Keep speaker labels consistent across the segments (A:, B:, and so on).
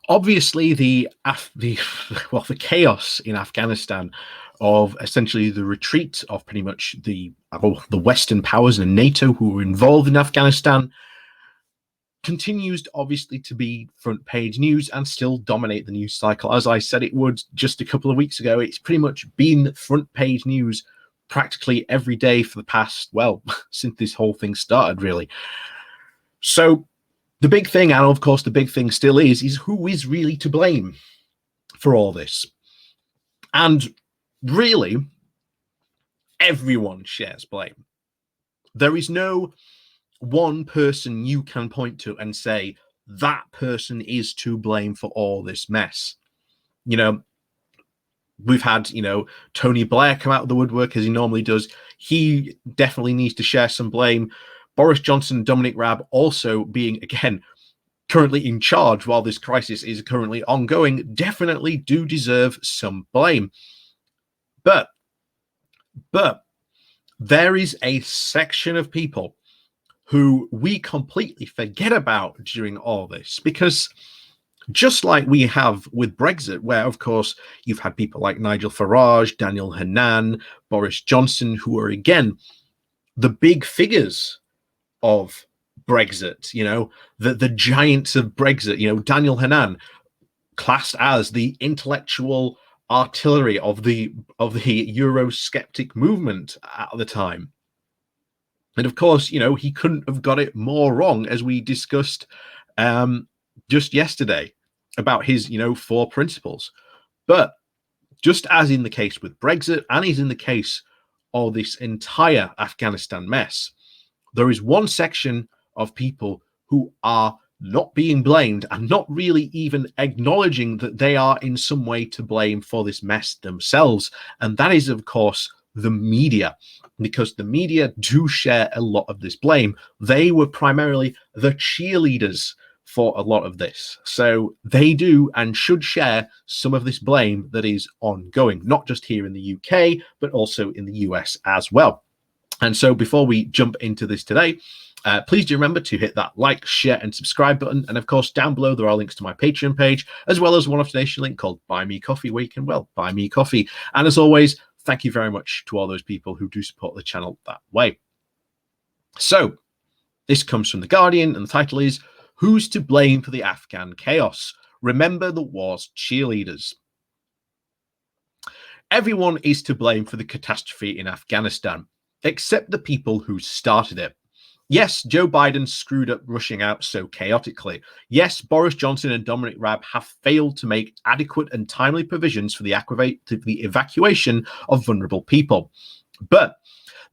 A: Obviously, the chaos in Afghanistan of essentially the retreat of pretty much the Western powers and NATO who were involved in Afghanistan continues obviously to be front page news and still dominate the news cycle. As I said it would just a couple of weeks ago, it's pretty much been front page news practically every day for the past, well, since this whole thing started, really. So the big thing, and of course the big thing still is who is really to blame for all this? And really, everyone shares blame. There is no one person you can point to and say that person is to blame for all this mess. You know, we've had, Tony Blair come out of the woodwork as he normally does. He definitely needs to share some blame. Boris Johnson and Dominic Raab also being, again, currently in charge while this crisis is currently ongoing, definitely do deserve some blame. But there is a section of people who we completely forget about during all this, because just like we have with Brexit, where, of course, you've had people like Nigel Farage, Daniel Hannan, Boris Johnson, who are, again, the big figures of Brexit, the giants of Brexit, Daniel Hannan, classed as the intellectual artillery of the Eurosceptic movement at the time. And of course, he couldn't have got it more wrong, as we discussed just yesterday about his, 4 principles. But just as in the case with Brexit, and is in the case of this entire Afghanistan mess, there is one section of people who are not being blamed and not really even acknowledging that they are in some way to blame for this mess themselves. And that is, of course, the media, because the media do share a lot of this blame. They were primarily the cheerleaders for a lot of this. So they do and should share some of this blame that is ongoing, not just here in the UK, but also in the US as well. And so before we jump into this today, please do remember to hit that like, share, and subscribe button. And of course, down below, there are links to my Patreon page, as well as one off donation link called Buy Me Coffee, where you can, buy me coffee. And as always, thank you very much to all those people who do support the channel that way. So this comes from The Guardian, and the title is, "Who's to blame for the Afghan chaos? Remember the war's cheerleaders." Everyone is to blame for the catastrophe in Afghanistan, except the people who started it. Yes, Joe Biden screwed up rushing out so chaotically. Yes, Boris Johnson and Dominic Raab have failed to make adequate and timely provisions for the evacuation of vulnerable people. But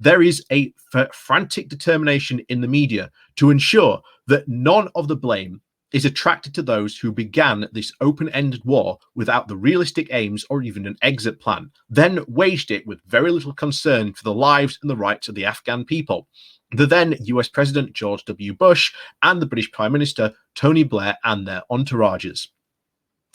A: there is a frantic determination in the media to ensure that none of the blame is attracted to those who began this open-ended war without the realistic aims or even an exit plan, then waged it with very little concern for the lives and the rights of the Afghan people. The then US President George W. Bush and the British Prime Minister Tony Blair and their entourages.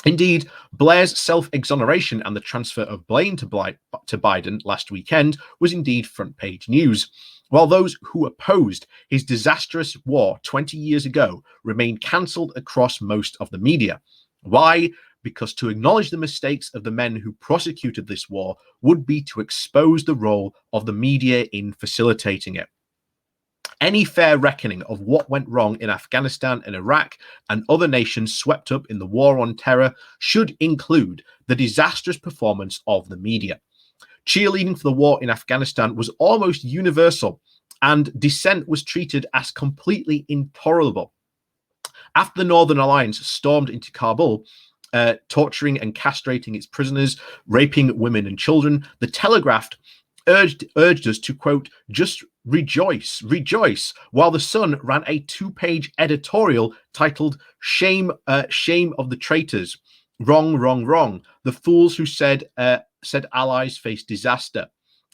A: Indeed, Blair's self-exoneration and the transfer of blame to Biden last weekend was indeed front-page news, while those who opposed his disastrous war 20 years ago remained cancelled across most of the media. Why? Because to acknowledge the mistakes of the men who prosecuted this war would be to expose the role of the media in facilitating it. Any fair reckoning of what went wrong in Afghanistan and Iraq and other nations swept up in the war on terror should include the disastrous performance of the media. Cheerleading for the war in Afghanistan was almost universal, and dissent was treated as completely intolerable. After the Northern Alliance stormed into Kabul, torturing and castrating its prisoners, raping women and children, the Telegraph urged us to, quote, just rejoice, while the Sun ran a 2-page editorial titled Shame of the Traitors. Wrong. The fools who said allies face disaster.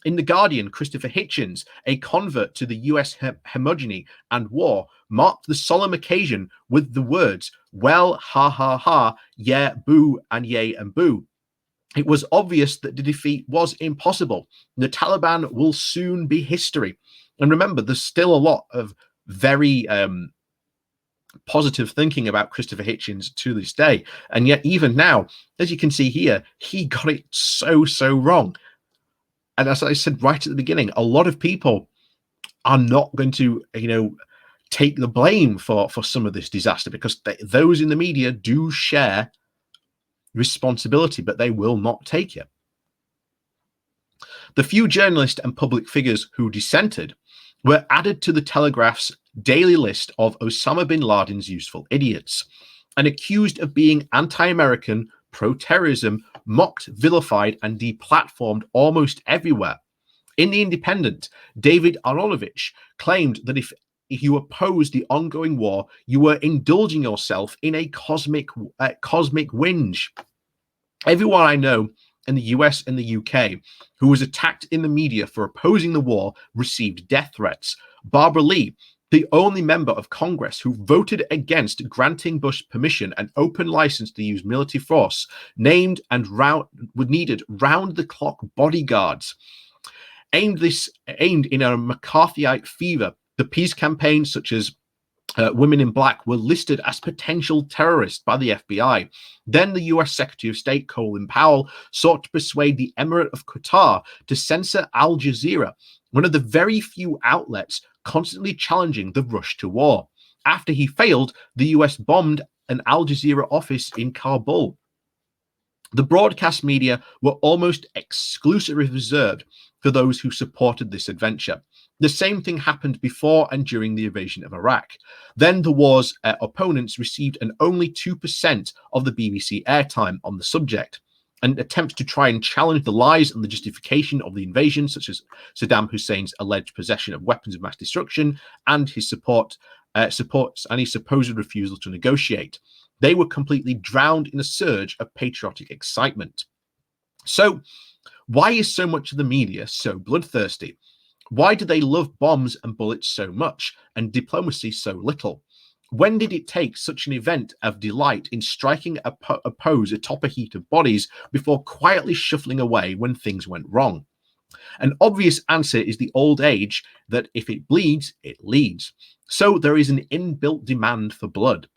A: In The Guardian, Christopher Hitchens, a convert to the US homogeny and war, marked the solemn occasion with the words, well, ha, ha, ha, yeah, boo, and yay, and boo. It was obvious that the defeat was impossible. The Taliban will soon be history. And remember, there's still a lot of very positive thinking about Christopher Hitchens to this day. And yet, even now, as you can see here, he got it so wrong. And as I said right at the beginning, a lot of people are not going to, take the blame for some of this disaster, because those in the media do share responsibility, but they will not take it. The few journalists and public figures who dissented were added to the Telegraph's daily list of Osama bin Laden's useful idiots, and accused of being anti-American, pro-terrorism, mocked, vilified, and deplatformed almost everywhere. In The Independent, David Aronovich claimed that if you oppose the ongoing war, you were indulging yourself in a cosmic whinge. Everyone I know in the US and the UK who was attacked in the media for opposing the war received death threats. Barbara Lee, the only member of Congress who voted against granting Bush permission and open license to use military force, needed round-the-clock bodyguards. Aimed in a McCarthyite fever, the peace campaigns such as Women in Black were listed as potential terrorists by the FBI. Then the US Secretary of State Colin Powell sought to persuade the Emirate of Qatar to censor Al Jazeera, one of the very few outlets constantly challenging the rush to war. After he failed, the US bombed an Al Jazeera office in Kabul. The broadcast media were almost exclusively reserved for those who supported this adventure. The same thing happened before and during the invasion of Iraq. Then the war's opponents received an only 2% of the BBC airtime on the subject, and attempts to try and challenge the lies and the justification of the invasion, such as Saddam Hussein's alleged possession of weapons of mass destruction and his supports and his supposed refusal to negotiate. They were completely drowned in a surge of patriotic excitement. So, why is so much of the media so bloodthirsty? Why do they love bombs and bullets so much and diplomacy so little? When did it take such an event of delight in striking a pose atop a heap of bodies before quietly shuffling away when things went wrong? An obvious answer is the old age that if it bleeds, it leads. So there is an inbuilt demand for blood.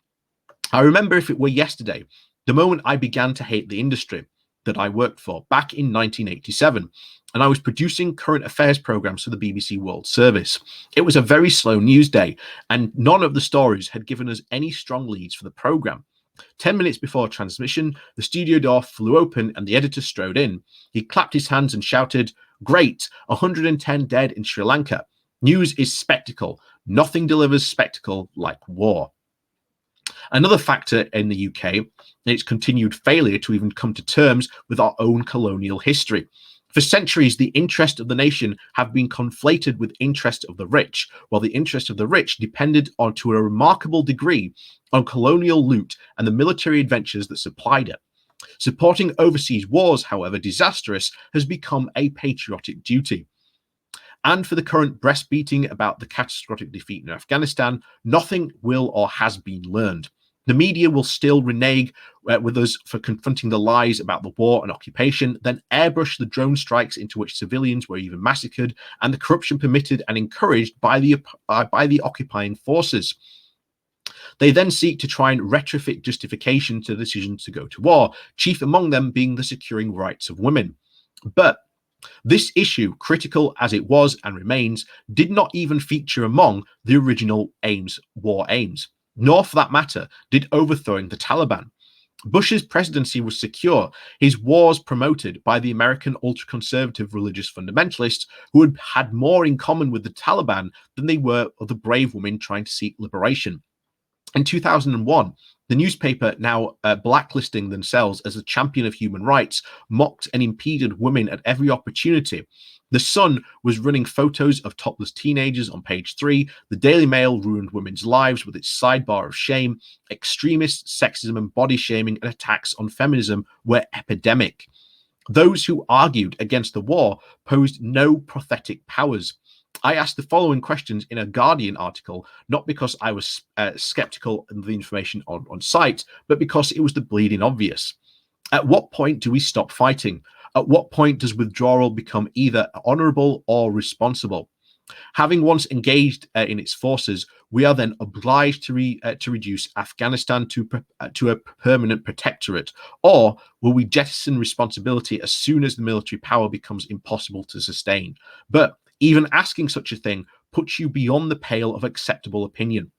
A: I remember if it were yesterday, the moment I began to hate the industry that I worked for back in 1987, and I was producing current affairs programs for the BBC World Service. It was a very slow news day, and none of the stories had given us any strong leads for the program. 10 minutes before transmission, the studio door flew open and the editor strode in. He clapped his hands and shouted, "Great, 110 dead in Sri Lanka. News is spectacle. Nothing delivers spectacle like war." Another factor in the UK is its continued failure to even come to terms with our own colonial history. For centuries, the interest of the nation have been conflated with interest of the rich, while the interest of the rich depended on, to a remarkable degree, on colonial loot and the military adventures that supplied it. Supporting overseas wars, however disastrous, has become a patriotic duty. And for the current breastbeating about the catastrophic defeat in Afghanistan, nothing will or has been learned. The media will still renege with us for confronting the lies about the war and occupation, then airbrush the drone strikes into which civilians were even massacred, and the corruption permitted and encouraged by the occupying forces. They then seek to try and retrofit justification to decisions to go to war, chief among them being the securing rights of women. But this issue, critical as it was and remains, did not even feature among the original war aims, nor for that matter did overthrowing the Taliban. Bush's presidency was secure, his wars promoted by the American ultra-conservative religious fundamentalists who had more in common with the Taliban than they were of the brave women trying to seek liberation. In 2001, the newspaper, now blacklisting themselves as a champion of human rights, mocked and impeded women at every opportunity. The Sun was running photos of topless teenagers on page 3. The Daily Mail ruined women's lives with its sidebar of shame. Extremist sexism and body shaming and attacks on feminism were epidemic. Those who argued against the war posed no prophetic powers. I asked the following questions in a Guardian article, not because I was skeptical of the information on site, but because it was the bleeding obvious. At what point do we stop fighting? At what point does withdrawal become either honorable or responsible? Having once engaged in its forces, we are then obliged to reduce Afghanistan to a permanent protectorate, or will we jettison responsibility as soon as the military power becomes impossible to sustain? But even asking such a thing puts you beyond the pale of acceptable opinion.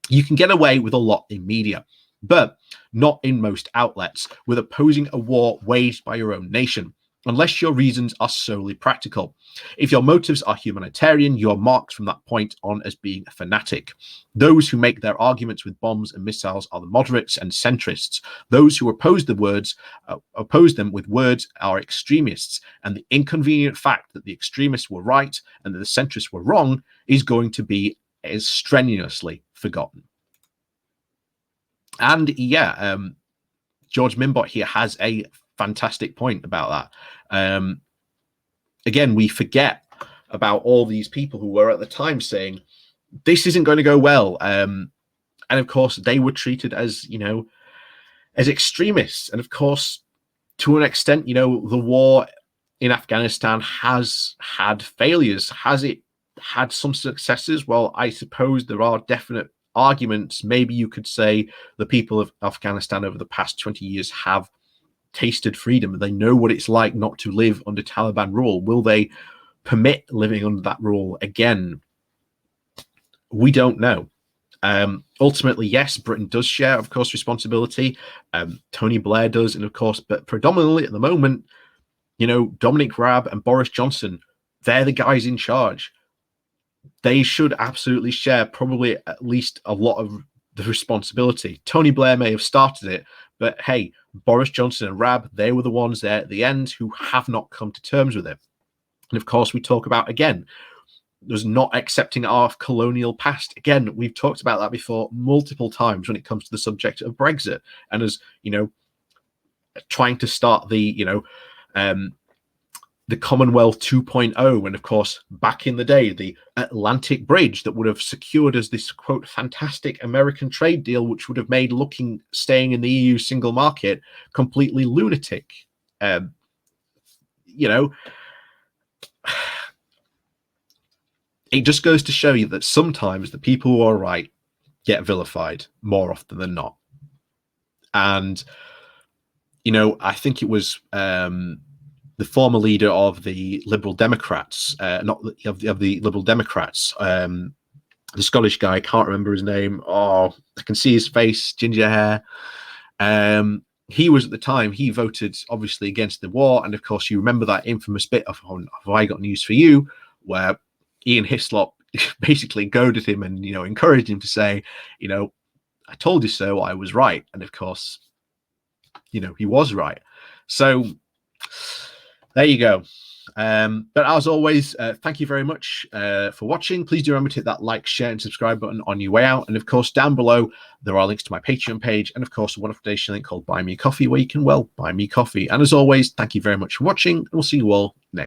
A: You can get away with a lot in media, but not in most outlets, with opposing a war waged by your own nation, unless your reasons are solely practical. If your motives are humanitarian, you are marked from that point on as being a fanatic. Those who make their arguments with bombs and missiles are the moderates and centrists. Those who oppose them with words are extremists, and the inconvenient fact that the extremists were right and that the centrists were wrong is going to be as strenuously forgotten. And yeah, George Minbot here has a fantastic point about that. Again, we forget about all these people who were at the time saying this isn't going to go well, and of course they were treated as, you know, as extremists. And of course, to an extent, you know, the war in Afghanistan has had failures. Has it had some successes? Well, I suppose there are definite arguments. Maybe you could say the people of Afghanistan over the past 20 years have tasted freedom. They know what it's like not to live under Taliban rule. Will they permit living under that rule again? We don't know. Ultimately, yes, Britain does share, of course, responsibility. Tony Blair does, and of course, but predominantly at the moment, you know, Dominic Raab and Boris Johnson, they're the guys in charge. They should absolutely share probably at least a lot of the responsibility. Tony Blair may have started it, but hey, Boris Johnson and Raab, they were the ones there at the end who have not come to terms with it. And of course, we talk about, again, there's not accepting our colonial past. Again, we've talked about that before multiple times when it comes to the subject of Brexit, and as you know, trying to start the, you know, the Commonwealth 2.0, and of course, back in the day, the Atlantic Bridge that would have secured us this, quote, fantastic American trade deal, which would have made staying in the EU single market completely lunatic. You know, it just goes to show you that sometimes the people who are right get vilified more often than not. And, you know, I think it was the former leader of the Liberal Democrats, of the Liberal Democrats, the Scottish guy, I can't remember his name. Oh, I can see his face, ginger hair. He was, at the time, he voted obviously against the war. And of course, you remember that infamous bit of Have I Got News for You, where Ian Hislop basically goaded him and, you know, encouraged him to say, you know, I told you so, I was right. And of course, you know, he was right. So there you go. But as always, thank you very much for watching. Please do remember to hit that like, share, and subscribe button on your way out. And of course, down below, there are links to my Patreon page, and of course, a wonderful donation link called Buy Me Coffee, where you can, well, buy me coffee. And as always, thank you very much for watching, and we'll see you all next.